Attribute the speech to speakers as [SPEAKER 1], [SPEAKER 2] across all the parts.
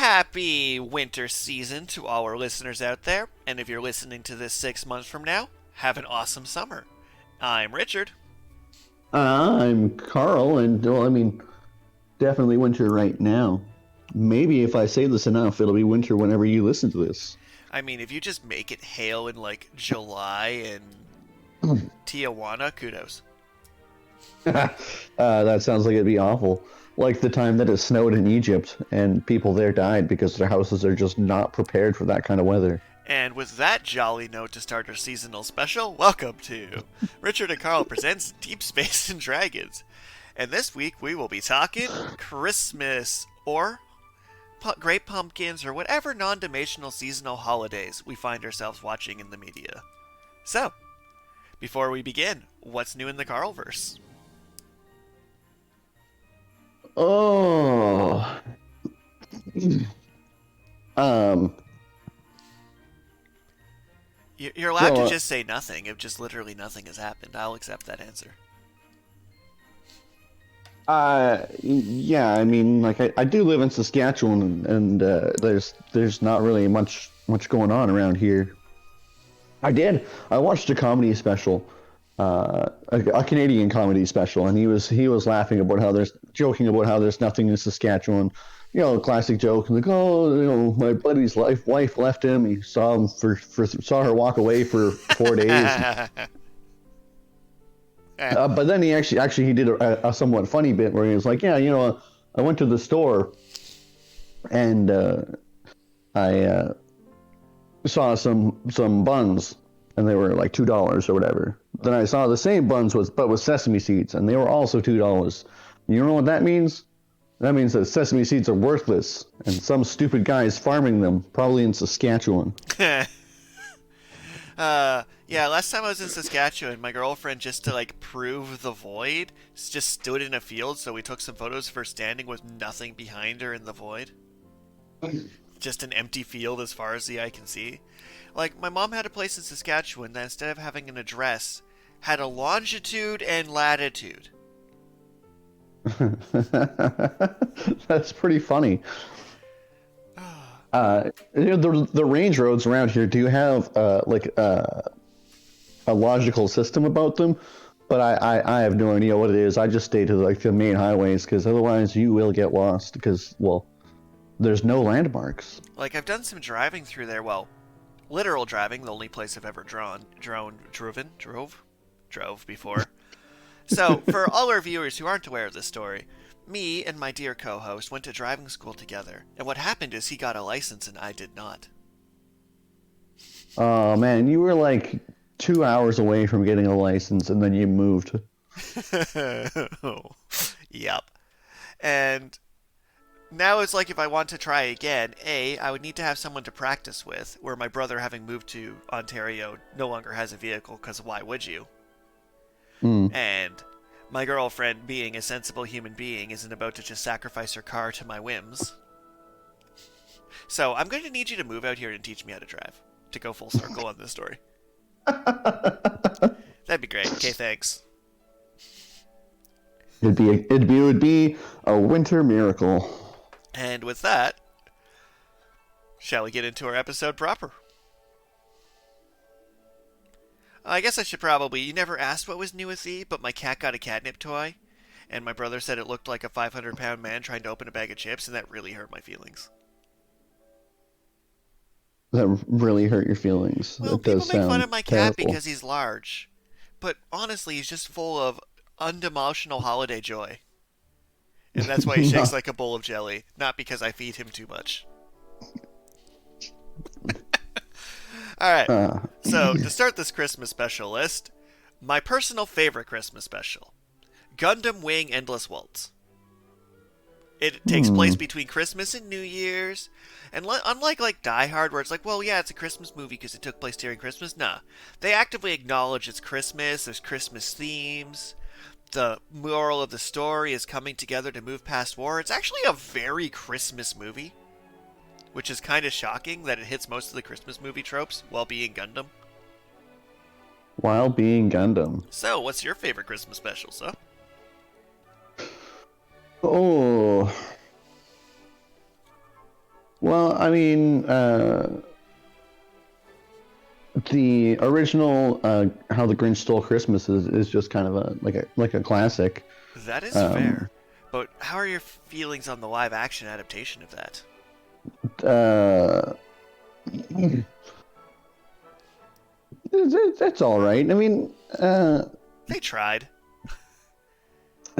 [SPEAKER 1] Happy winter season to all our listeners out there. And if you're listening to this 6 months from now, have an awesome summer. I'm Richard.
[SPEAKER 2] I'm Karl, and well, definitely winter right now. Maybe if I say this enough, it'll be winter whenever you listen to this.
[SPEAKER 1] I mean, if you just make it hail in like July in Tijuana, kudos.
[SPEAKER 2] That sounds like it'd be awful. Like the time that it snowed in Egypt and people there died because their houses are just not prepared for that kind of weather.
[SPEAKER 1] And with that jolly note to start our seasonal special, welcome to Richard and Karl presents Deep Space and Dragons. And this week we will be talking Christmas or Great Pumpkins or whatever non-dimensional seasonal holidays we find ourselves watching in the media. So, before we begin, what's new in the Karlverse?
[SPEAKER 2] Oh, um,
[SPEAKER 1] You're allowed to just say nothing if just literally nothing has happened. I'll accept that answer.
[SPEAKER 2] yeah, I do live in Saskatchewan, and there's not really much going on around here. I watched a comedy special, a Canadian comedy special, and he was laughing about how joking about how there's nothing in Saskatchewan. You know, classic joke like, oh, you know, my buddy's wife left him. He saw him saw her walk away for 4 days. But then he actually did a somewhat funny bit where he was like, yeah, you know, I went to the store and I saw some buns and they were like $2 or whatever. Then I saw the same buns with sesame seeds and they were also $2. You know what that means? That means that sesame seeds are worthless and some stupid guy is farming them, probably in Saskatchewan.
[SPEAKER 1] Yeah, last time I was in Saskatchewan, my girlfriend, just to like prove the void, just stood in a field, so we took some photos of her standing with nothing behind her in the void. Just an empty field as far as the eye can see. Like, my mom had a place in Saskatchewan that instead of having an address, had a longitude and latitude.
[SPEAKER 2] That's pretty funny. You know, the range roads around here do have a logical system about them, but I have no idea what it is. I just stay to like the main highways because otherwise you will get lost because, well, there's no landmarks.
[SPEAKER 1] Like, I've done some driving through there. Well, literal driving, the only place I've ever drove before. So, for all our viewers who aren't aware of this story, me and my dear co-host went to driving school together, and what happened is he got a license and I did not.
[SPEAKER 2] Oh man, you were like 2 hours away from getting a license and then you moved.
[SPEAKER 1] Yep. And now it's like if I want to try again, I would need to have someone to practice with, where my brother, having moved to Ontario, no longer has a vehicle, because why would you? And my girlfriend, being a sensible human being, isn't about to just sacrifice her car to my whims. So I'm going to need you to move out here and teach me how to drive, to go full circle on this story. That'd be great. Okay, thanks.
[SPEAKER 2] It would be a winter miracle.
[SPEAKER 1] And with that, shall we get into our episode proper? I guess I should probably... You never asked what was new with thee, but my cat got a catnip toy, and my brother said it looked like a 500-pound man trying to open a bag of chips, and that really hurt my feelings.
[SPEAKER 2] That really hurt your feelings.
[SPEAKER 1] Well,
[SPEAKER 2] that
[SPEAKER 1] people
[SPEAKER 2] does
[SPEAKER 1] make fun
[SPEAKER 2] sound
[SPEAKER 1] of my cat
[SPEAKER 2] terrible.
[SPEAKER 1] because he's large, but honestly, he's just full of undemotional holiday joy. And that's why he shakes like a bowl of jelly, not because I feed him too much. Alright, so to start this Christmas special list, my personal favorite Christmas special, Gundam Wing Endless Waltz. It takes place between Christmas and New Year's, and unlike like Die Hard, where it's like, well, yeah, it's a Christmas movie because it took place during Christmas, nah. They actively acknowledge it's Christmas, there's Christmas themes, the moral of the story is coming together to move past war. It's actually a very Christmas movie, which is kind of shocking that it hits most of the Christmas movie tropes while being Gundam.
[SPEAKER 2] While being Gundam.
[SPEAKER 1] So, what's your favorite Christmas special, so?
[SPEAKER 2] Oh, Well, I mean, the original "How the Grinch Stole Christmas" is just kind of a classic.
[SPEAKER 1] That is fair. But how are your feelings on the live action adaptation of that?
[SPEAKER 2] Uh, that's all right. I mean,
[SPEAKER 1] They tried.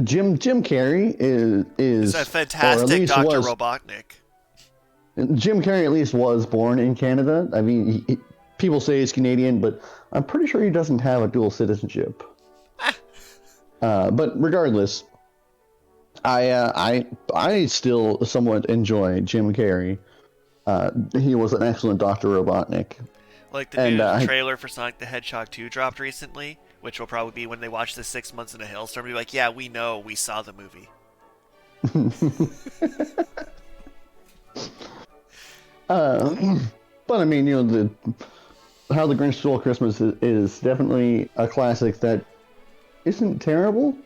[SPEAKER 2] Jim Carrey is
[SPEAKER 1] It's a fantastic Dr. Robotnik.
[SPEAKER 2] Jim Carrey at least was born in Canada. I mean, people say he's Canadian, but I'm pretty sure he doesn't have a dual citizenship. But regardless, I still somewhat enjoy Jim Carrey. He was an excellent Dr. Robotnik.
[SPEAKER 1] Like the new trailer for Sonic the Hedgehog 2 dropped recently, which will probably be when they watch the 6 Months in a Hailstorm. Be like, yeah, we know, we saw the movie.
[SPEAKER 2] But I mean, How the Grinch Stole Christmas is definitely a classic that isn't terrible.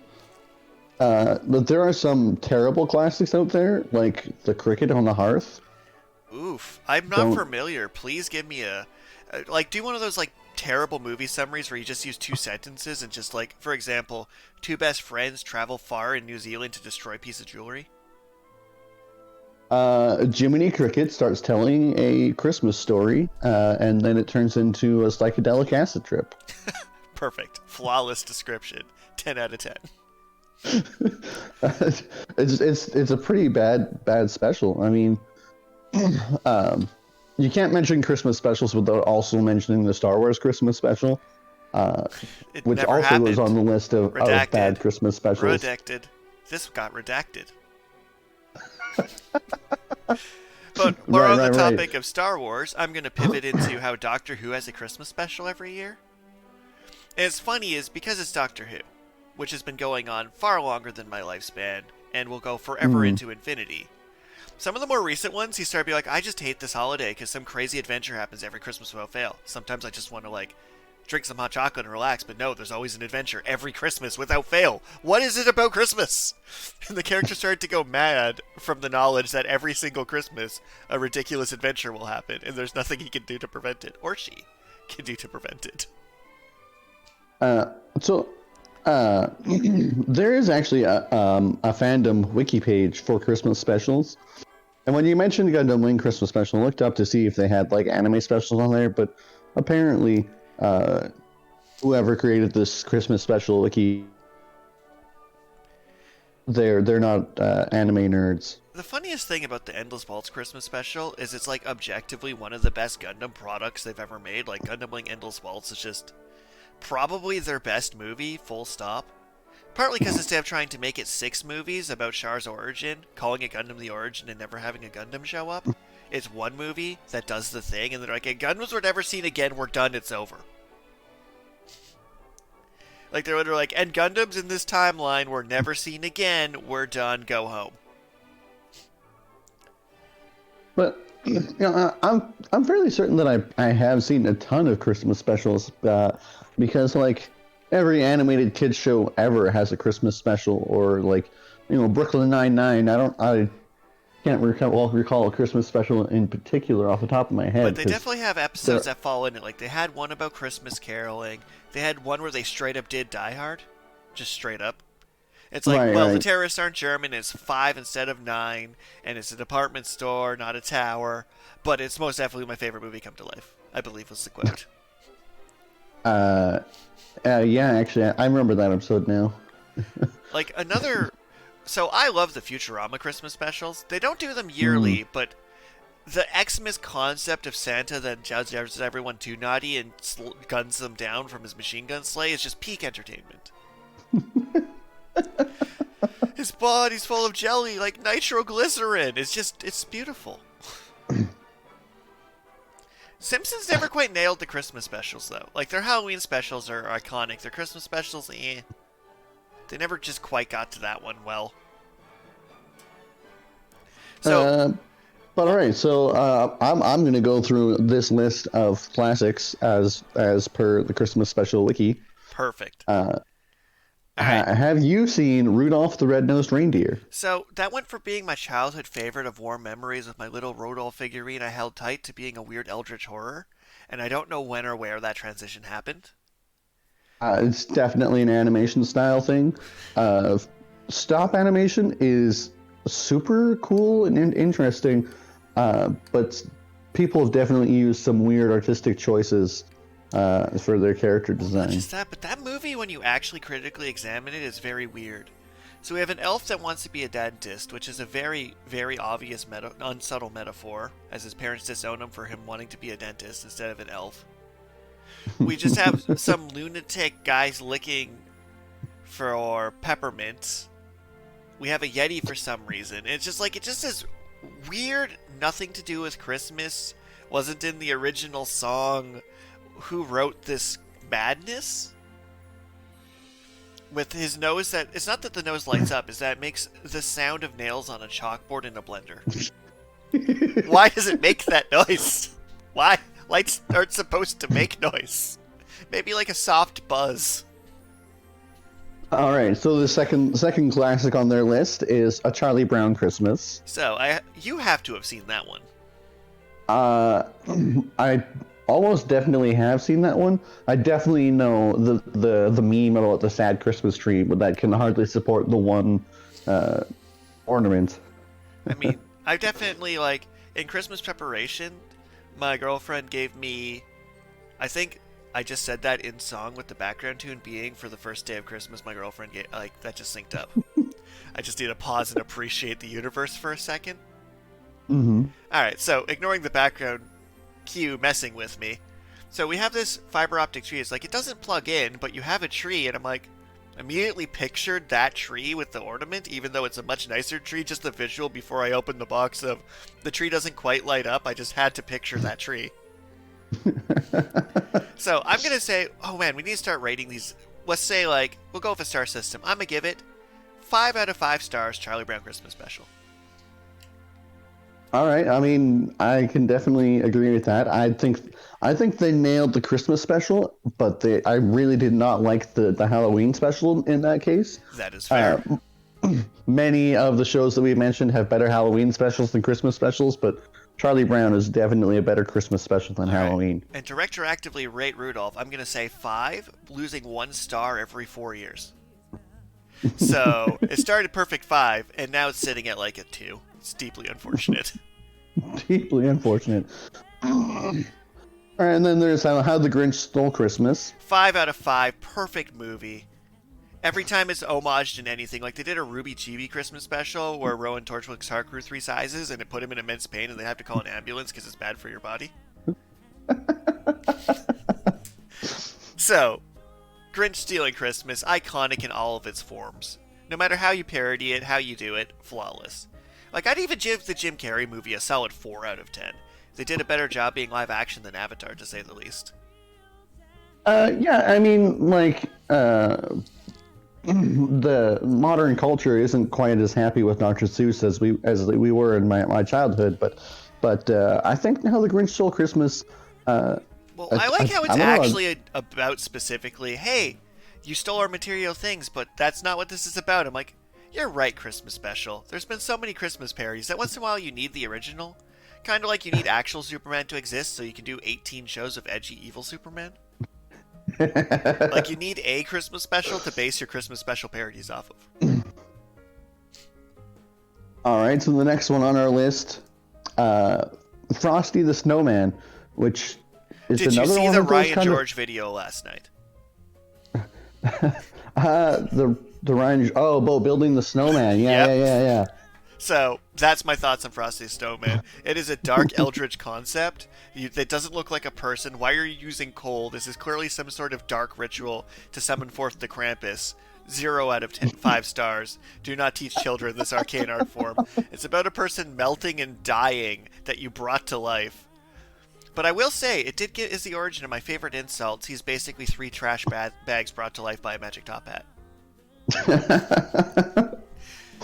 [SPEAKER 2] But there are some terrible classics out there, like The Cricket on the Hearth.
[SPEAKER 1] Oof, I'm not familiar. Please give me do one of those terrible movie summaries where you just use 2 sentences and just for example, 2 best friends travel far in New Zealand to destroy a piece of jewelry.
[SPEAKER 2] Jiminy Cricket starts telling a Christmas story, and then it turns into a psychedelic acid trip.
[SPEAKER 1] Perfect. Flawless description. 10 out of 10.
[SPEAKER 2] It's a pretty bad special. I mean, you can't mention Christmas specials without also mentioning the Star Wars Christmas special, which also
[SPEAKER 1] happened.
[SPEAKER 2] goes on the list of bad Christmas specials.
[SPEAKER 1] Redacted. This got redacted. But more on the topic of Star Wars, I'm going to pivot into how Doctor Who has a Christmas special every year. And it's funny is because it's Doctor Who, which has been going on far longer than my lifespan and will go forever into infinity. Some of the more recent ones, he started to be like, I just hate this holiday because some crazy adventure happens every Christmas without fail. Sometimes I just want to drink some hot chocolate and relax, but no, there's always an adventure every Christmas without fail. What is it about Christmas? And the character started to go mad from the knowledge that every single Christmas a ridiculous adventure will happen, and there's nothing he can do to prevent it, or she can do to prevent it.
[SPEAKER 2] There is actually a fandom wiki page for Christmas specials. And when you mentioned Gundam Wing Christmas special, I looked up to see if they had anime specials on there, but apparently whoever created this Christmas special wiki, they're not anime nerds.
[SPEAKER 1] The funniest thing about the Endless Waltz Christmas special is it's objectively one of the best Gundam products they've ever made. Gundam Wing Endless Waltz is just probably their best movie, full stop. Partly because instead of trying to make it 6 movies about Char's origin, calling it Gundam the Origin and never having a Gundam show up, it's one movie that does the thing, and they're like, hey, Gundams were never seen again, we're done, it's over. They're literally like, and Gundams in this timeline were never seen again, we're done, go home.
[SPEAKER 2] But I'm fairly certain that I have seen a ton of Christmas specials, because every animated kids show ever has a Christmas special, or Brooklyn Nine-Nine. I can't recall a Christmas special in particular off the top of my head.
[SPEAKER 1] But they definitely have episodes that fall in it. They had one about Christmas caroling. They had one where they straight up did Die Hard, just straight up. It's the terrorists aren't German, it's 5 instead of 9, and it's a department store, not a tower, but it's most definitely my favorite movie come to life, I believe was the quote.
[SPEAKER 2] Yeah, actually, I remember that episode now.
[SPEAKER 1] So I love the Futurama Christmas specials. They don't do them yearly, but the Xmas concept of Santa that judges everyone too naughty and guns them down from his machine gun sleigh is just peak entertainment. His body's full of jelly like nitroglycerin. It's beautiful. Simpsons never quite nailed the Christmas specials, though. Their Halloween specials are iconic. Their Christmas specials, They never just quite got to that one well. So,
[SPEAKER 2] but all right. So I'm going to go through this list of classics as per the Christmas special wiki.
[SPEAKER 1] Perfect. All right.
[SPEAKER 2] Have you seen Rudolph the Red-Nosed Reindeer?
[SPEAKER 1] So that went from being my childhood favorite of warm memories with my little Rudolph figurine I held tight to being a weird eldritch horror, and I don't know when or where that transition happened.
[SPEAKER 2] It's definitely an animation style thing. Uh, Stop animation is super cool and interesting, but people have definitely used some weird artistic choices for their character
[SPEAKER 1] Well, not
[SPEAKER 2] design.
[SPEAKER 1] just that, but that movie, when you actually critically examine it, is very weird. So we have an elf that wants to be a dentist, which is a very, very obvious, unsubtle metaphor, as his parents disown him for him wanting to be a dentist instead of an elf. We just have some lunatic guys licking for peppermint. We have a Yeti for some reason. It's just like, it just is weird, nothing to do with Christmas, wasn't in the original song. Who wrote this madness? With his nose that, it's not that the nose lights up, is that it makes the sound of nails on a chalkboard in a blender. Why does it make that noise? Why? Lights aren't supposed to make noise. Maybe like a soft buzz.
[SPEAKER 2] All right, so the second classic on their list is A Charlie Brown Christmas.
[SPEAKER 1] So, you have to have seen that one.
[SPEAKER 2] I almost definitely have seen that one. I definitely know the meme about the sad Christmas tree, but that can hardly support the one ornament.
[SPEAKER 1] I mean, I definitely, like, in Christmas preparation, my girlfriend gave me, I think I just said that in song with the background tune being for the first day of Christmas, my girlfriend gave, like, that just synced up. I just need to pause and appreciate the universe for a second.
[SPEAKER 2] Mm-hmm.
[SPEAKER 1] Alright, so ignoring the background cue messing with me. So we have this fiber optic tree. It's like, it doesn't plug in, but you have a tree, and I'm like, immediately pictured that tree with the ornament, even though it's a much nicer tree. Just the visual before I opened the box of the tree doesn't quite light up. I just had to picture that tree. So I'm gonna say, oh man, we need to start rating these. Let's say, like, we'll go with a star system. I'm gonna give it 5 out of 5 stars. Charlie Brown Christmas Special.
[SPEAKER 2] All right, I mean, I can definitely agree with that. I think they nailed the Christmas special, but I really did not like the Halloween special in that case.
[SPEAKER 1] That is fair.
[SPEAKER 2] Many of the shows that we mentioned have better Halloween specials than Christmas specials, but Charlie Brown is definitely a better Christmas special than Halloween.
[SPEAKER 1] And to retroactively rate Rudolph, I'm going to say 5, losing 1 star every 4 years. So it started perfect 5, and now it's sitting at like a 2. It's deeply unfortunate.
[SPEAKER 2] Deeply unfortunate. All right, and then there's How the Grinch Stole Christmas.
[SPEAKER 1] 5 out of 5, perfect movie. Every time it's homaged in anything, like they did a Ruby Chibi Christmas special where Rowan Torchwick's heart grew 3 sizes and it put him in immense pain and they have to call an ambulance because it's bad for your body. So, Grinch Stealing Christmas, iconic in all of its forms. No matter how you parody it, how you do it, flawless. Like, I'd even give the Jim Carrey movie a solid 4 out of 10. They did a better job being live action than Avatar, to say the least.
[SPEAKER 2] Yeah, I mean, like, the modern culture isn't quite as happy with Dr. Seuss as we were in my childhood, but I think How the Grinch Stole Christmas.
[SPEAKER 1] Well, I like how it's actually about specifically, hey, you stole our material things, but that's not what this is about. I'm like, you're right, Christmas special. There's been so many Christmas parodies that once in a while you need the original. Kind of like you need actual Superman to exist so you can do 18 shows of edgy evil Superman. Like you need a Christmas special to base your Christmas special parodies off of.
[SPEAKER 2] All right, so the next one on our list, Frosty the Snowman, which is
[SPEAKER 1] Did
[SPEAKER 2] another one.
[SPEAKER 1] Did you see the Ryan George video last night?
[SPEAKER 2] The Ryan. Oh, building the snowman. Yeah,
[SPEAKER 1] Yep.
[SPEAKER 2] yeah.
[SPEAKER 1] So, that's my thoughts on Frosty the Snowman. It is a dark eldritch concept. It doesn't look like a person. Why are you using coal? This is clearly some sort of dark ritual to summon forth the Krampus. 0 out of 5 stars. Do not teach children this arcane art form. It's about a person melting and dying that you brought to life. But I will say, is the origin of my favorite insults. He's basically 3 trash bags brought to life by a magic top hat.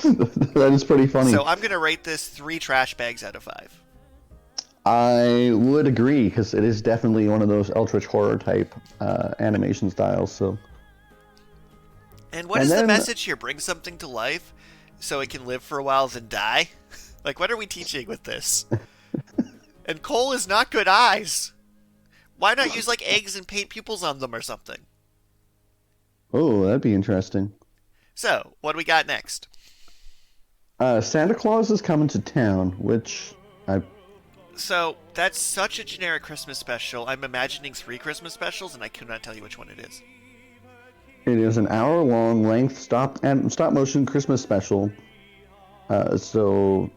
[SPEAKER 2] That is pretty funny.
[SPEAKER 1] So I'm going to rate this 3 trash bags out of 5.
[SPEAKER 2] I would agree, because it is definitely one of those eldritch horror type animation styles. So,
[SPEAKER 1] And what
[SPEAKER 2] And
[SPEAKER 1] is the
[SPEAKER 2] then,
[SPEAKER 1] message here? Bring something to life so it can live for a while then die? Like, what are we teaching with this? And coal is not good eyes. Why not use, like, eggs and paint pupils on them or something?
[SPEAKER 2] oh, that'd be interesting.
[SPEAKER 1] So, what do we got next?
[SPEAKER 2] Santa Claus is coming to town, which I
[SPEAKER 1] So, that's such a generic Christmas special. I'm imagining 3 Christmas specials, and I cannot tell you which one it is.
[SPEAKER 2] It is an hour-long length stop motion Christmas special. So,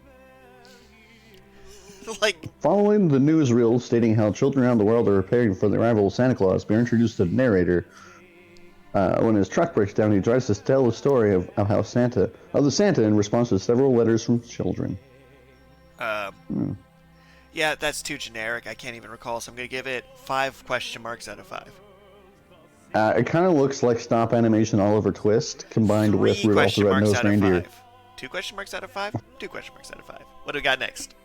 [SPEAKER 1] Like,
[SPEAKER 2] following the newsreel stating how children around the world are preparing for the arrival of Santa Claus, we're introduced to the narrator. When his truck breaks down, he tries to tell the story of how the Santa in response to several letters from children.
[SPEAKER 1] yeah, that's too generic. I can't even recall, so I'm going to give it 5 question marks out of 5.
[SPEAKER 2] It kind of looks like stop animation Oliver Twist combined with
[SPEAKER 1] 3
[SPEAKER 2] Rudolph the
[SPEAKER 1] question marks
[SPEAKER 2] Red-Nosed
[SPEAKER 1] out of
[SPEAKER 2] Reindeer.
[SPEAKER 1] 5. 2 question marks out of 5? 2 question marks out of 5. What do we got next?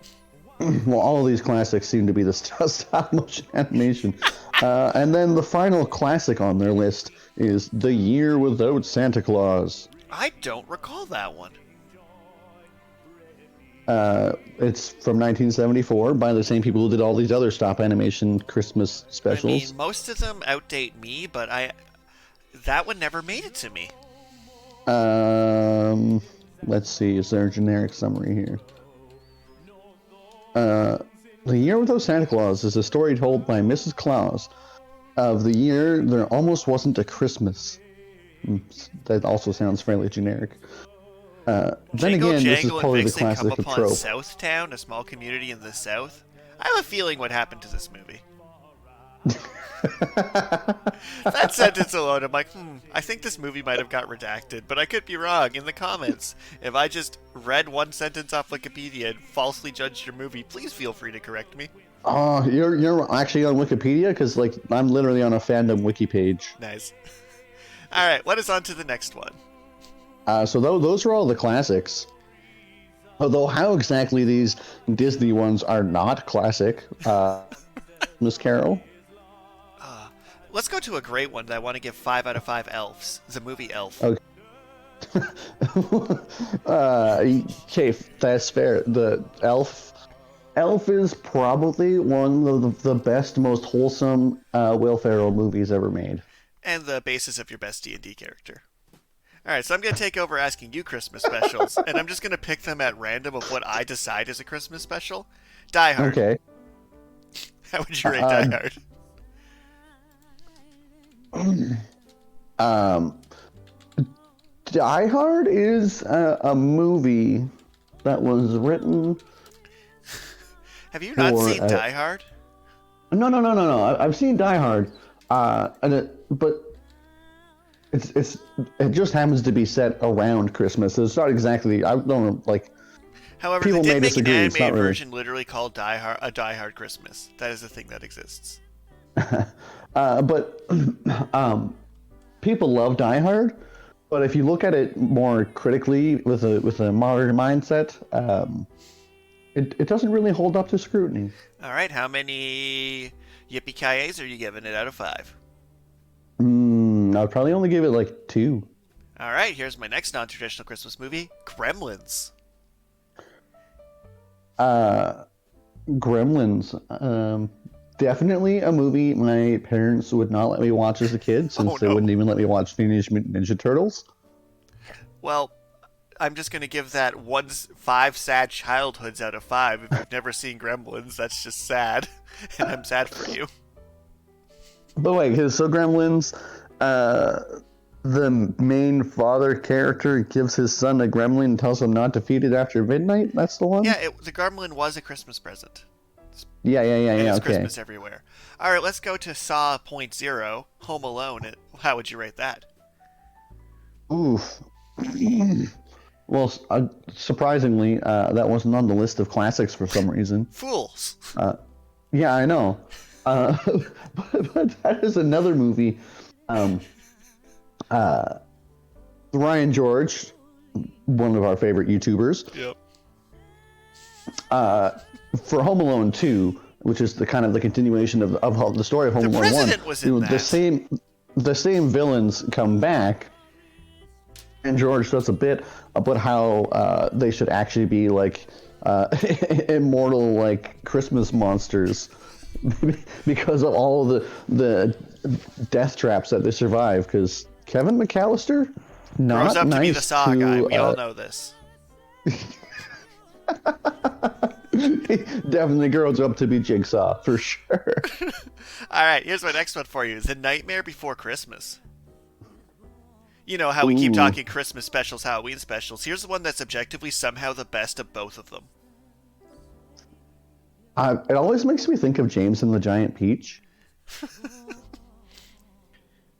[SPEAKER 2] Well, all of these classics seem to be the stop motion animation. And then the final classic on their list is The Year Without Santa Claus.
[SPEAKER 1] I don't recall that one.
[SPEAKER 2] It's from 1974 by the same people who did all these other stop animation Christmas specials.
[SPEAKER 1] I mean, most of them outdate me, but that one never made it to me.
[SPEAKER 2] Let's see, is there a generic summary here? The Year Without Santa Claus is a story told by Mrs. Claus of the year there almost wasn't a Christmas. That also sounds fairly generic. Then
[SPEAKER 1] Jingle,
[SPEAKER 2] again, this is
[SPEAKER 1] Jangle,
[SPEAKER 2] probably
[SPEAKER 1] and
[SPEAKER 2] the
[SPEAKER 1] Vixen come
[SPEAKER 2] classic
[SPEAKER 1] upon
[SPEAKER 2] trope.
[SPEAKER 1] Southtown, a small community in the South. I have a feeling what happened to this movie. That sentence alone, I'm like, I think this movie might have got redacted, but I could be wrong. In the comments, if I just read one sentence off Wikipedia and falsely judged your movie, please feel free to correct me.
[SPEAKER 2] Oh, you're actually on Wikipedia? Because, like, I'm literally on a fandom wiki page.
[SPEAKER 1] Nice. All right, let us on to the next one.
[SPEAKER 2] So those are all the classics. Although how exactly these Disney ones are not classic, Miss Carol?
[SPEAKER 1] Let's go to a great one that I want to give 5 out of 5 elves. The movie Elf.
[SPEAKER 2] Okay. Okay, that's fair. The Elf is probably one of the best, most wholesome Will Ferrell movies ever made.
[SPEAKER 1] And the basis of your best D&D character. Alright, so I'm going to take over asking you Christmas specials, and I'm just going to pick them at random of what I decide is a Christmas special. Die Hard.
[SPEAKER 2] Okay.
[SPEAKER 1] How would you rate Die Hard?
[SPEAKER 2] Die Hard is a movie that was written.
[SPEAKER 1] Have you not seen Die Hard?
[SPEAKER 2] No. I've seen Die Hard, but it just happens to be set around Christmas. It's not exactly. I don't know, like.
[SPEAKER 1] However,
[SPEAKER 2] people
[SPEAKER 1] they did
[SPEAKER 2] may
[SPEAKER 1] make
[SPEAKER 2] disagree.
[SPEAKER 1] an
[SPEAKER 2] It's not
[SPEAKER 1] animated
[SPEAKER 2] really.
[SPEAKER 1] version literally called Die Hard Christmas. That is a thing that exists.
[SPEAKER 2] But people love Die Hard. But if you look at it more critically with a modern mindset, it doesn't really hold up to scrutiny.
[SPEAKER 1] All right, how many yippee-ki-yays are you giving it out of 5?
[SPEAKER 2] I'd probably only give it like 2.
[SPEAKER 1] All right, here's my next non-traditional Christmas movie, Gremlins.
[SPEAKER 2] Gremlins. Definitely a movie my parents would not let me watch as a kid, since they wouldn't even let me watch Teenage Mutant Ninja Turtles.
[SPEAKER 1] Well, I'm just going to give that 5 sad childhoods out of 5. If you've never seen Gremlins, that's just sad. And I'm sad for you.
[SPEAKER 2] But wait, so Gremlins, the main father character gives his son a gremlin and tells him not to feed it after midnight? That's the one?
[SPEAKER 1] Yeah, the gremlin was a Christmas present.
[SPEAKER 2] Yeah,
[SPEAKER 1] It's
[SPEAKER 2] okay.
[SPEAKER 1] Christmas everywhere. All right, let's go to Saw .0, Home Alone. How would you rate that?
[SPEAKER 2] Oof. Well, surprisingly, that wasn't on the list of classics for some reason.
[SPEAKER 1] Fools.
[SPEAKER 2] Yeah, I know. But that is another movie. Ryan George, one of our favorite YouTubers.
[SPEAKER 1] Yep.
[SPEAKER 2] For Home Alone 2, which is the kind of the continuation of the story of Home Alone 1.
[SPEAKER 1] President was in that.
[SPEAKER 2] The same villains come back, and George does a bit about how they should actually be like immortal, like Christmas monsters, because of all the death traps that they survive. Because Kevin McAllister, not
[SPEAKER 1] Grows up
[SPEAKER 2] nice
[SPEAKER 1] to be the Saw guy. We all
[SPEAKER 2] uh,
[SPEAKER 1] know this.
[SPEAKER 2] he definitely grows up to be Jigsaw for sure.
[SPEAKER 1] All right, here's my next one for you. The Nightmare Before Christmas. You know how we keep
[SPEAKER 2] Ooh.
[SPEAKER 1] talking Christmas specials, Halloween specials. Here's the one that's objectively somehow the best of both of them.
[SPEAKER 2] It always makes me think of James and the Giant Peach,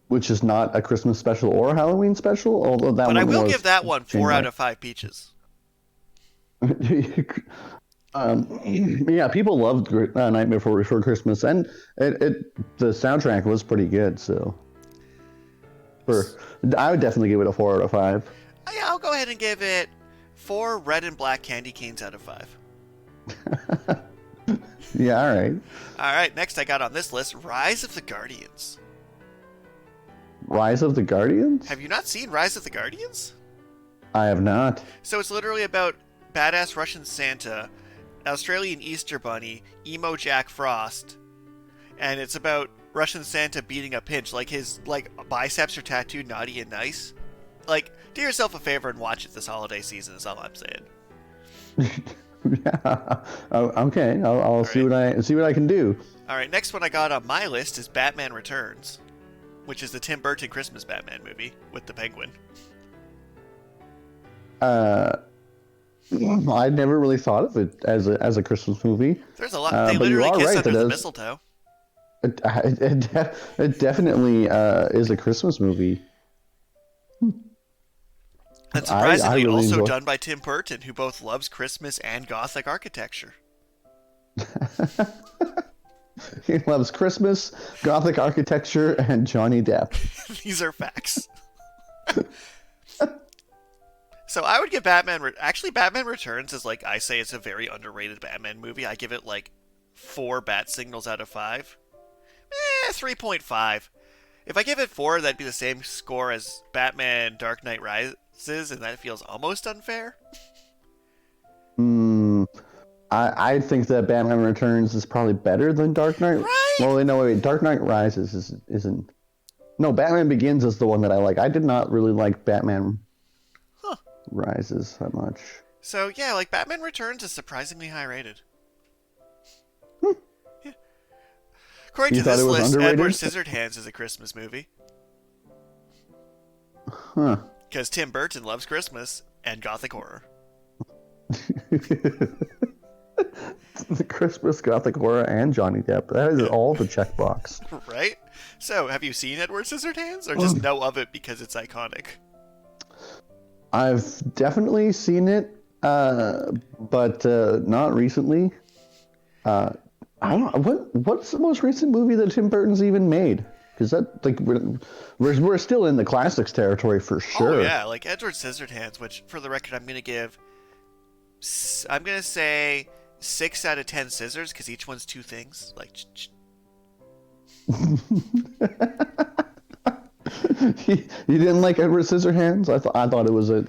[SPEAKER 2] which is not a Christmas special or a Halloween special, although that
[SPEAKER 1] But
[SPEAKER 2] one
[SPEAKER 1] I will
[SPEAKER 2] was
[SPEAKER 1] give that one 4 out of 5 peaches.
[SPEAKER 2] Yeah, people loved Night Before Christmas, and the soundtrack was pretty good. So, I would definitely give it a 4 out of 5.
[SPEAKER 1] Yeah, I'll go ahead and give it 4 red and black candy canes out of 5.
[SPEAKER 2] Yeah, all right.
[SPEAKER 1] All right, next I got on this list, Rise of the Guardians.
[SPEAKER 2] Rise of the Guardians?
[SPEAKER 1] Have you not seen Rise of the Guardians?
[SPEAKER 2] I have not.
[SPEAKER 1] So it's literally about badass Russian Santa, Australian Easter Bunny, emo Jack Frost, and it's about Russian Santa beating a pinch, like his biceps are tattooed naughty and nice. Like, do yourself a favor and watch it this holiday season is all I'm saying.
[SPEAKER 2] Yeah. Oh, okay. I'll see
[SPEAKER 1] right.
[SPEAKER 2] what I can do.
[SPEAKER 1] All right, next one I got on my list is Batman Returns, which is the Tim Burton Christmas Batman movie with the Penguin.
[SPEAKER 2] I never really thought of it as a Christmas movie.
[SPEAKER 1] There's a lot. They
[SPEAKER 2] but you
[SPEAKER 1] literally
[SPEAKER 2] are
[SPEAKER 1] kiss
[SPEAKER 2] right,
[SPEAKER 1] under the mistletoe.
[SPEAKER 2] It definitely is a Christmas movie.
[SPEAKER 1] And surprisingly,
[SPEAKER 2] really
[SPEAKER 1] also
[SPEAKER 2] enjoy...
[SPEAKER 1] done by Tim Burton, who both loves Christmas and Gothic architecture.
[SPEAKER 2] He loves Christmas, Gothic architecture, and Johnny Depp.
[SPEAKER 1] These are facts. So I would give Batman... Actually, Batman Returns is like, I say it's a very underrated Batman movie. I give it like 4 bat signals out of 5. 3.5. If I give it 4, that'd be the same score as Batman Dark Knight Rises, and that feels almost unfair.
[SPEAKER 2] I think that Batman Returns is probably better than Dark Knight.
[SPEAKER 1] Right?
[SPEAKER 2] Well, no, wait. Dark Knight Rises isn't. No, Batman Begins is the one that I like. I did not really like Batman Rises that much.
[SPEAKER 1] So, yeah, like, Batman Returns is surprisingly high rated. Yeah. According to this list,
[SPEAKER 2] underrated?
[SPEAKER 1] Edward Scissorhands is a Christmas movie.
[SPEAKER 2] Huh.
[SPEAKER 1] Because Tim Burton loves Christmas and Gothic horror.
[SPEAKER 2] The Christmas, Gothic horror, and Johnny Depp. That is all the checkbox.
[SPEAKER 1] Right? So, have you seen Edward Scissorhands, or just know of it because it's iconic?
[SPEAKER 2] I've definitely seen it, but not recently. I don't know, what's the most recent movie that Tim Burton's even made? Because that we're still in the classics territory for sure.
[SPEAKER 1] Oh yeah, like Edward Scissorhands, which for the record I'm gonna say 6 out of 10 scissors because each one's 2 things. Like.
[SPEAKER 2] You didn't like Edward Scissorhands? I thought it was a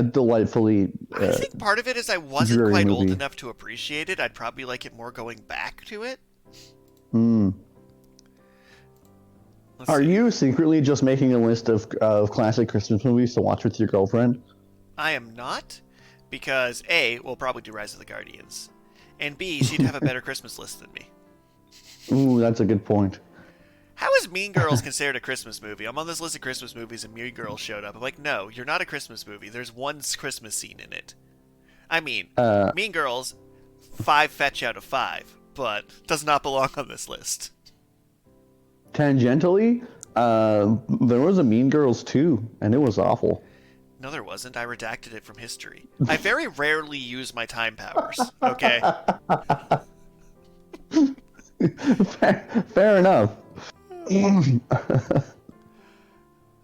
[SPEAKER 2] delightfully.
[SPEAKER 1] I think part of it is I wasn't quite old
[SPEAKER 2] movie.
[SPEAKER 1] enough to appreciate it. I'd probably like it more going back to it.
[SPEAKER 2] Are you secretly just making a list of classic Christmas movies to watch with your girlfriend?
[SPEAKER 1] I am not, because A, we'll probably do Rise of the Guardians, and B, she'd have a better Christmas list than me.
[SPEAKER 2] Ooh, that's a good point.
[SPEAKER 1] How is Mean Girls considered a Christmas movie? I'm on this list of Christmas movies and Mean Girls showed up. I'm like, no, you're not a Christmas movie. There's one Christmas scene in it. I mean, Mean Girls, 5 fetch out of 5, but does not belong on this list.
[SPEAKER 2] Tangentially, there was a Mean Girls 2, and it was awful.
[SPEAKER 1] No, there wasn't. I redacted it from history. I very rarely use my time powers, okay?
[SPEAKER 2] Fair enough.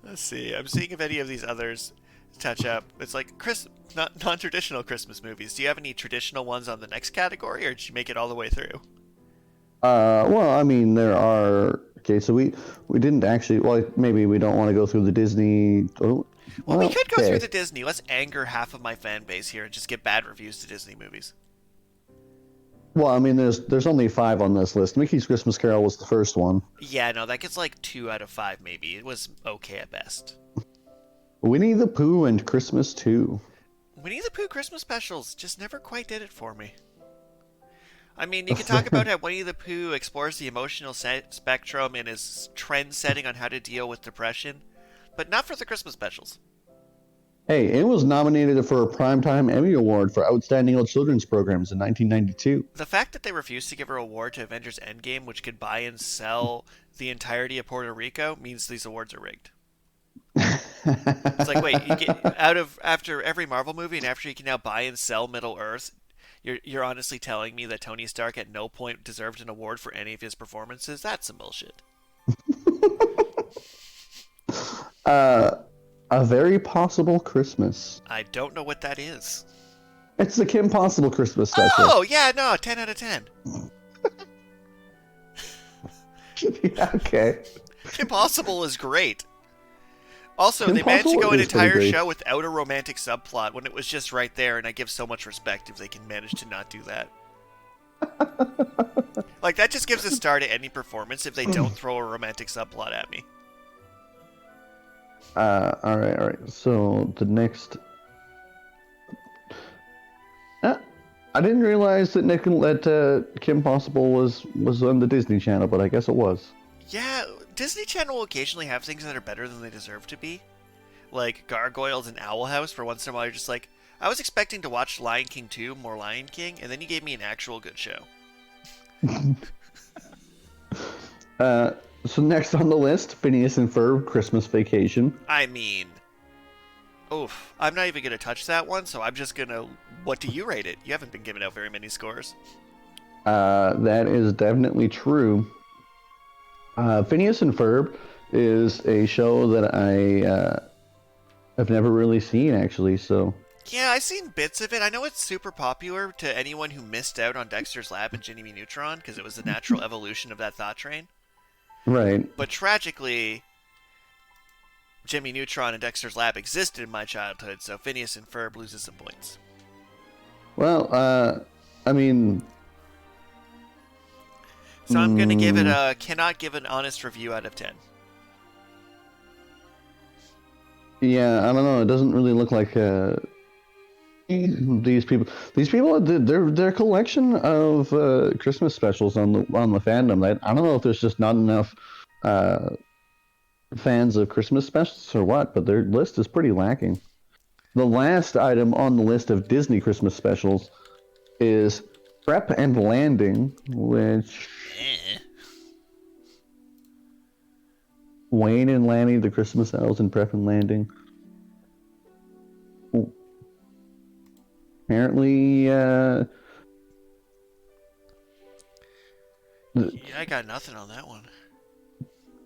[SPEAKER 1] Let's see. I'm seeing if any of these others touch up. It's like non-traditional Christmas movies. Do you have any traditional ones on the next category, or did you make it all the way through?
[SPEAKER 2] Well, I mean, there are. Okay, so we didn't actually. Well, maybe we don't want to go through the Disney. Oh,
[SPEAKER 1] Well, we could go through
[SPEAKER 2] Okay.
[SPEAKER 1] the Disney. Let's anger half of my fan base here and just give bad reviews to Disney movies.
[SPEAKER 2] Well, I mean, there's only 5 on this list. Mickey's Christmas Carol was the first one.
[SPEAKER 1] Yeah, no, that gets like 2 out of 5 maybe. It was okay at best.
[SPEAKER 2] Winnie the Pooh and Christmas 2.
[SPEAKER 1] Winnie the Pooh Christmas specials just never quite did it for me. I mean, you could talk about how Winnie the Pooh explores the emotional spectrum and is trend setting on how to deal with depression, but not for the Christmas specials.
[SPEAKER 2] Hey, it was nominated for a Primetime Emmy Award for Outstanding Children's Programs in 1992.
[SPEAKER 1] The fact that they refused to give her an award to Avengers Endgame, which could buy and sell the entirety of Puerto Rico, means these awards are rigged. It's like, wait, you get after every Marvel movie and after you can now buy and sell Middle Earth, you're honestly telling me that Tony Stark at no point deserved an award for any of his performances? That's some bullshit.
[SPEAKER 2] A Very Possible Christmas.
[SPEAKER 1] I don't know what that is.
[SPEAKER 2] It's the Kim Possible Christmas special.
[SPEAKER 1] Oh, yeah, no, 10 out of 10.
[SPEAKER 2] Yeah, okay.
[SPEAKER 1] Kim Possible is great. Also,
[SPEAKER 2] Kim
[SPEAKER 1] they managed to
[SPEAKER 2] Possible
[SPEAKER 1] go an
[SPEAKER 2] is pretty
[SPEAKER 1] entire
[SPEAKER 2] great.
[SPEAKER 1] show without a romantic subplot when it was just right there, and I give so much respect if they can manage to not do that. Like, that just gives a star to any performance if they don't throw a romantic subplot at me.
[SPEAKER 2] All right. So the next, I didn't realize that Kim Possible was on the Disney Channel, but I guess it was.
[SPEAKER 1] Yeah, Disney Channel will occasionally have things that are better than they deserve to be. Like Gargoyles and Owl House, for once in a while you're just like, I was expecting to watch Lion King 2, more Lion King, and then you gave me an actual good show.
[SPEAKER 2] So next on the list, Phineas and Ferb Christmas Vacation.
[SPEAKER 1] I mean, oof, I'm not even going to touch that one, so I'm just going to... What do you rate it? You haven't been giving out very many scores.
[SPEAKER 2] That is definitely true. Phineas and Ferb is a show that I have never really seen, actually, so...
[SPEAKER 1] Yeah, I've seen bits of it. I know it's super popular to anyone who missed out on Dexter's Lab and Jimmy Neutron, because it was the natural evolution of that thought train.
[SPEAKER 2] Right.
[SPEAKER 1] But tragically, Jimmy Neutron and Dexter's Lab existed in my childhood, so Phineas and Ferb loses some points.
[SPEAKER 2] Well, I mean...
[SPEAKER 1] So I'm going to give it a cannot give an honest review out of 10.
[SPEAKER 2] Yeah, I don't know. It doesn't really look like these people. These people, their collection of Christmas specials on the fandom. I don't know if there's just not enough fans of Christmas specials or what, but their list is pretty lacking. The last item on the list of Disney Christmas specials is Prep and Landing, which Wayne and Lanny, the Christmas Elves, and Prep and Landing. Apparently,
[SPEAKER 1] Yeah, I got nothing on that one.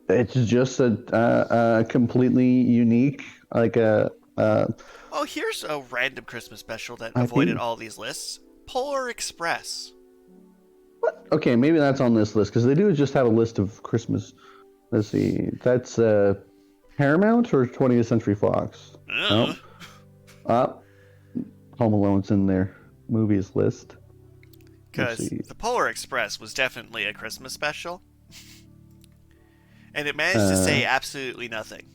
[SPEAKER 2] it's just a completely unique, like
[SPEAKER 1] Oh, here's a random Christmas special that avoided all these lists. Polar Express.
[SPEAKER 2] what? Okay, maybe that's on this list because they do just have a list of Christmas. Let's see, that's Paramount or 20th Century Fox?
[SPEAKER 1] Ugh.
[SPEAKER 2] Home Alone's in their movies list.
[SPEAKER 1] Because the Polar Express was definitely a Christmas special. And it managed to say absolutely nothing.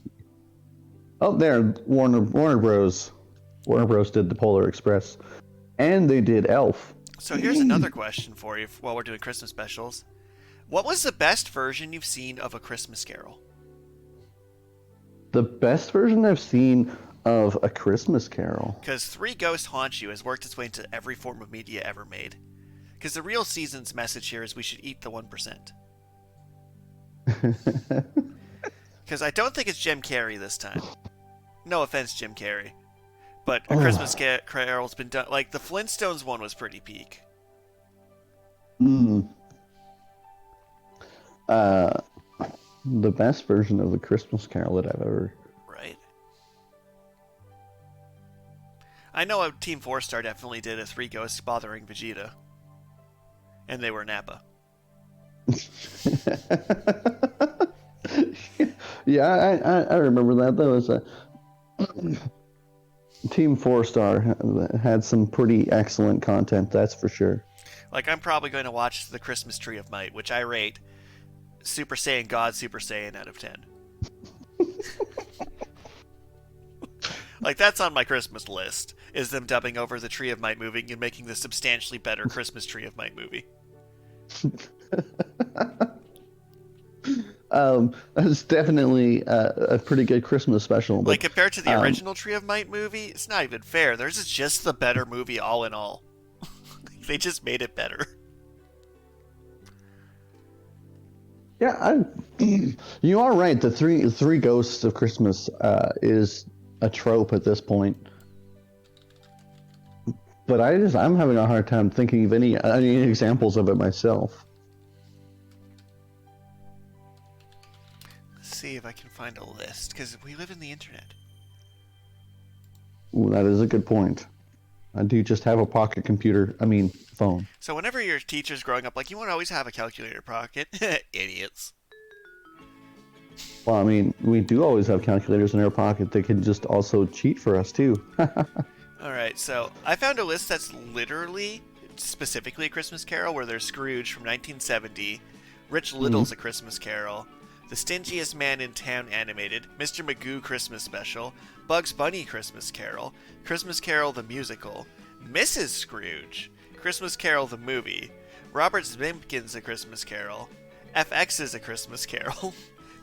[SPEAKER 2] Oh, there, Warner Bros. Warner Bros. Did the Polar Express, and they did Elf.
[SPEAKER 1] So here's another question for you while we're doing Christmas specials. What was the best version you've seen of A Christmas Carol?
[SPEAKER 2] The best version I've seen of A Christmas Carol.
[SPEAKER 1] Because Three Ghosts Haunt You has worked its way into every form of media ever made. Because the real season's message here is we should eat the 1%. Because I don't think it's Jim Carrey this time. No offense, Jim Carrey. But A Christmas Carol's been done... Like, the Flintstones one was pretty peak.
[SPEAKER 2] The best version of A Christmas Carol that I've ever...
[SPEAKER 1] Right. I know Team 4-Star definitely did a Three Ghosts Bothering Vegeta. And they were Nappa.
[SPEAKER 2] Yeah, I remember that. That was Team 4-Star had some pretty excellent content, that's for sure.
[SPEAKER 1] Like, I'm probably going to watch The Christmas Tree of Might, which I rate Super Saiyan God Super Saiyan out of 10. Like, that's on my Christmas list, is them dubbing over the Tree of Might movie and making the substantially better Christmas Tree of Might movie.
[SPEAKER 2] That's definitely a pretty good Christmas special. But,
[SPEAKER 1] like, compared to the original Tree of Might movie, it's not even fair. Theirs is just the better movie all in all. They just made it better.
[SPEAKER 2] Yeah, you are right. The three ghosts of Christmas is a trope at this point. But I'm having a hard time thinking of any examples of it myself.
[SPEAKER 1] Let's see if I can find a list, because we live in the internet.
[SPEAKER 2] Ooh, that is a good point. I do just have a pocket computer. Phone.
[SPEAKER 1] So whenever your teacher's growing up, like, you won't always have a calculator in your pocket. Idiots.
[SPEAKER 2] Well, we do always have calculators in our pocket that can just also cheat for us, too.
[SPEAKER 1] Alright, so I found a list that's literally, specifically A Christmas Carol, where there's Scrooge from 1970, Rich Little's A Christmas Carol, The Stingiest Man in Town animated, Mr. Magoo Christmas Special, Bugs Bunny Christmas Carol the musical, Mrs. Scrooge, Christmas Carol the movie, Robert Zimkin's A Christmas Carol, FX's A Christmas Carol,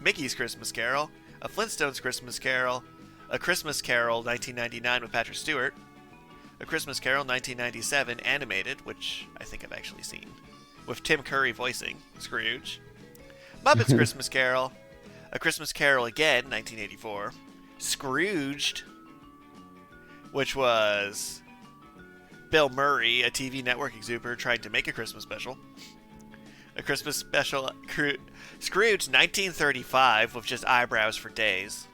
[SPEAKER 1] Mickey's Christmas Carol, A Flintstones Christmas Carol, A Christmas Carol 1999 with Patrick Stewart, A Christmas Carol 1997 animated, which I think I've actually seen, with Tim Curry voicing Scrooge, Muppets Christmas Carol, A Christmas Carol again 1984, Scrooged, which was Bill Murray, a TV network executive, trying to make a Christmas special. A Christmas special, Scrooge 1935 with just eyebrows for days.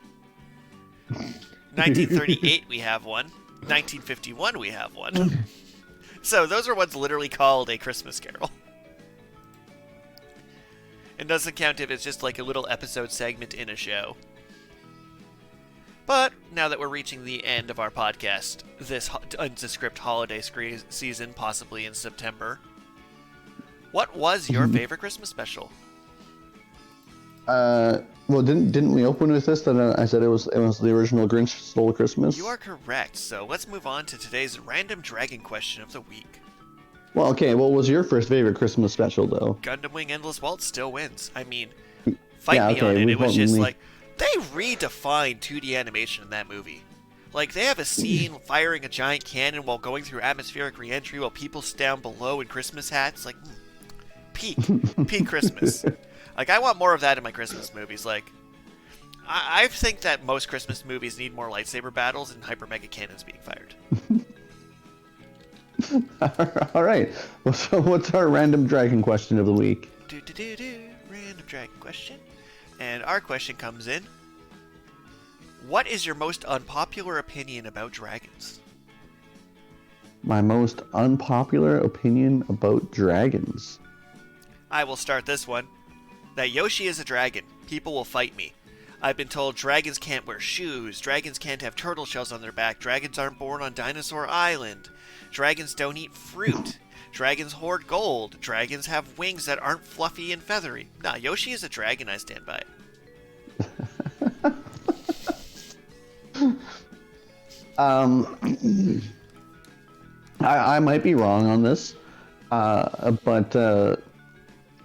[SPEAKER 1] 1938 we have one. 1951 we have one. So those are ones literally called A Christmas Carol. It doesn't count if it's just like a little episode segment in a show. But now that we're reaching the end of our podcast, this Unscript holiday season, possibly in September, what was your favorite Christmas special?
[SPEAKER 2] Well, didn't we open with this? That I said it was the original Grinch Stole Christmas.
[SPEAKER 1] You are correct. So let's move on to today's random dragon question of the week.
[SPEAKER 2] Well, okay. What was your first favorite Christmas special, though?
[SPEAKER 1] Gundam Wing Endless Waltz still wins. Fight me
[SPEAKER 2] okay,
[SPEAKER 1] on it. It was just like, they redefined 2D animation in that movie. Like, they have a scene firing a giant cannon while going through atmospheric re-entry while people down below in Christmas hats. Like, peak Christmas. Like, I want more of that in my Christmas movies. Like, I think that most Christmas movies need more lightsaber battles and hyper mega cannons being fired.
[SPEAKER 2] All right. Well, so what's our random dragon question of the week?
[SPEAKER 1] Random dragon question. And our question comes in: what is your most unpopular opinion about dragons?
[SPEAKER 2] My most unpopular opinion about dragons.
[SPEAKER 1] I will start this one. That Yoshi is a dragon. People will fight me. I've been told dragons can't wear shoes, dragons can't have turtle shells on their back, dragons aren't born on Dinosaur Island, dragons don't eat fruit, dragons hoard gold, dragons have wings that aren't fluffy and feathery. Nah, Yoshi is a dragon, I stand by it.
[SPEAKER 2] I might be wrong on this, but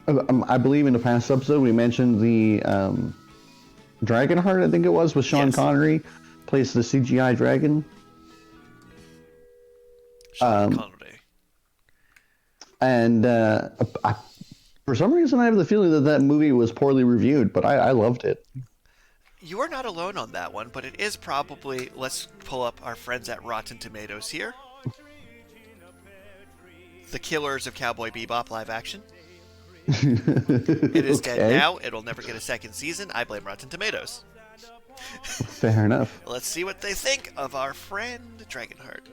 [SPEAKER 2] I believe in the past episode we mentioned the Dragonheart, I think it was, with Sean Connery, plays the CGI dragon.
[SPEAKER 1] Sean Connery.
[SPEAKER 2] And for some reason I have the feeling that movie was poorly reviewed, but I loved it.
[SPEAKER 1] You are not alone on that one, but it is probably... Let's pull up our friends at Rotten Tomatoes here. The Killers of Cowboy Bebop live action. It is dead now. It'll never get a second season. I blame Rotten Tomatoes.
[SPEAKER 2] Fair enough.
[SPEAKER 1] Let's see what they think of our friend Dragonheart.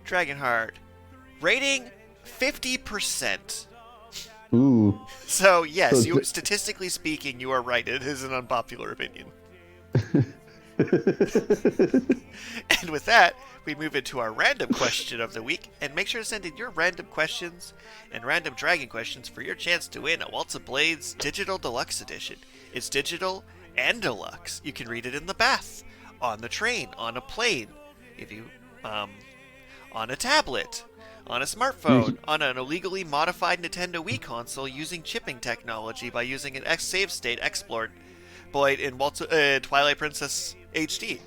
[SPEAKER 1] Dragonheart. Rating 50%.
[SPEAKER 2] Ooh.
[SPEAKER 1] So, yes, statistically speaking, you are right. It is an unpopular opinion. And with that, we move into our random question of the week, and make sure to send in your random questions and random dragon questions for your chance to win a Waltz of Blades Digital Deluxe Edition. It's digital and deluxe. You can read it in the bath, on the train, on a plane, if you, on a tablet, on a smartphone, on an illegally modified Nintendo Wii console using chipping technology by using an save state exploit in Twilight Princess HD.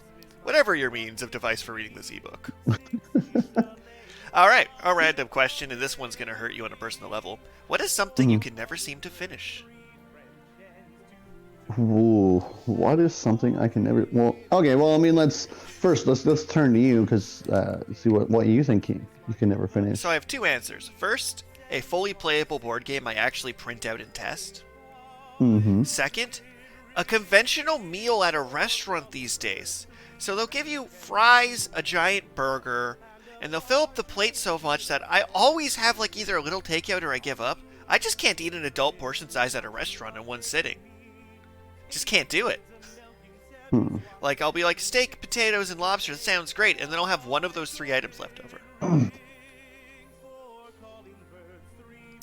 [SPEAKER 1] Whatever your means of device for reading this ebook. All right, a random question, and this one's going to hurt you on a personal level. What is something you can never seem to finish?
[SPEAKER 2] Ooh, what is something I can never... Well, okay, well, I mean, let's turn to you, because see what you think you can never finish.
[SPEAKER 1] So I have two answers. First, a fully playable board game I actually print out and test.
[SPEAKER 2] Mm-hmm.
[SPEAKER 1] Second, a conventional meal at a restaurant these days. So they'll give you fries, a giant burger, and they'll fill up the plate so much that I always have like either a little takeout or I give up. I just can't eat an adult portion size at a restaurant in one sitting. Just can't do it. Like, I'll be like, steak, potatoes, and lobster, that sounds great, and then I'll have one of those 3 items left over.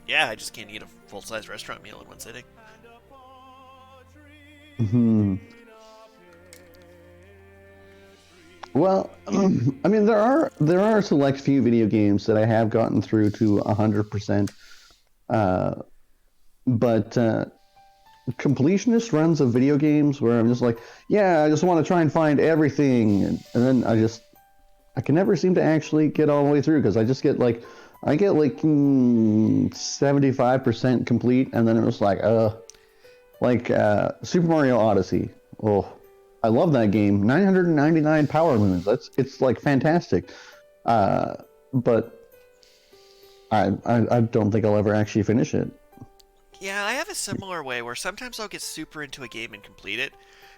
[SPEAKER 1] Yeah, I just can't eat a full-size restaurant meal in one sitting.
[SPEAKER 2] Hmm. Well, I mean, there are a select few video games that I have gotten through to 100%, but completionist runs of video games where I'm just like, yeah, I just want to try and find everything, and then I can never seem to actually get all the way through, because I get 75% complete, and then it was like Super Mario Odyssey. Oh, I love that game. 999 power moons. It's like fantastic. But I don't think I'll ever actually finish it.
[SPEAKER 1] Yeah, I have a similar way where sometimes I'll get super into a game and complete it,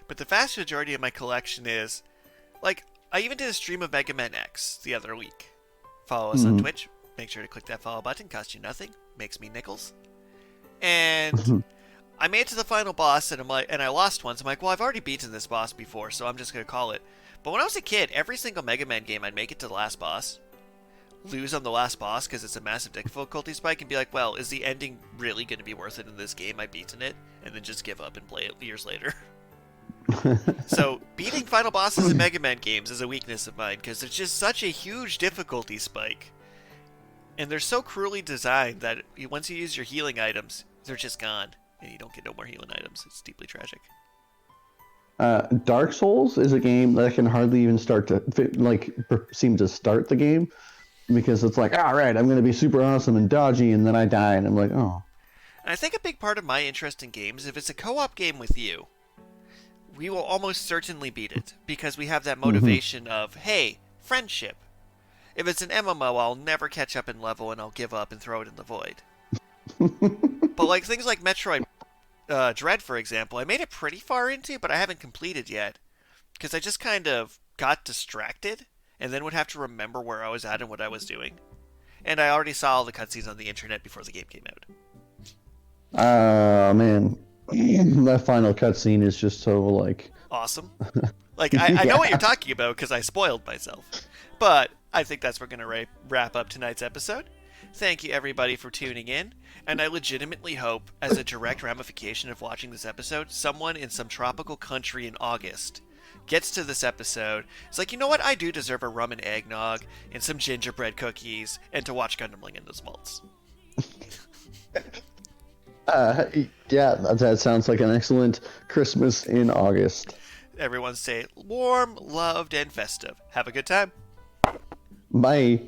[SPEAKER 1] but the vast majority of my collection is, like, I even did a stream of Mega Man X the other week. Follow us on Twitch. Make sure to click that follow button. Costs you nothing. Makes me nickels. And I made it to the final boss, and I lost once. I'm like, well, I've already beaten this boss before, so I'm just going to call it. But when I was a kid, every single Mega Man game, I'd make it to the last boss, lose on the last boss because it's a massive difficulty spike, and be like, well, is the ending really going to be worth it in this game? I've beaten it, and then just give up and play it years later. So, beating final bosses in Mega Man games is a weakness of mine, because there's just such a huge difficulty spike. And they're so cruelly designed that once you use your healing items, they're just gone, and you don't get no more healing items. It's deeply tragic.
[SPEAKER 2] Dark Souls is a game that I can hardly even seem to start the game, because it's like, all right, I'm going to be super awesome and dodgy, and then I die, and I'm like, oh.
[SPEAKER 1] And I think a big part of my interest in games, if it's a co-op game with you, we will almost certainly beat it, because we have that motivation of, hey, friendship. If it's an MMO, I'll never catch up in level, and I'll give up and throw it in the void. But like things like Metroid Dread, for example, I made it pretty far into, but I haven't completed yet, because I just kind of got distracted, and then would have to remember where I was at and what I was doing. And I already saw all the cutscenes on the internet before the game came out.
[SPEAKER 2] Oh, man. That final cutscene is just so, like...
[SPEAKER 1] awesome. Like, I know what you're talking about, because I spoiled myself. But I think that's where we're going to wrap up tonight's episode. Thank you, everybody, for tuning in. And I legitimately hope, as a direct ramification of watching this episode, someone in some tropical country in August gets to this episode. It's like, you know what? I do deserve a rum and eggnog and some gingerbread cookies and to watch Gundam Wing and those malts.
[SPEAKER 2] Yeah, that sounds like an excellent Christmas in August.
[SPEAKER 1] Everyone stay warm, loved, and festive. Have a good time.
[SPEAKER 2] Bye.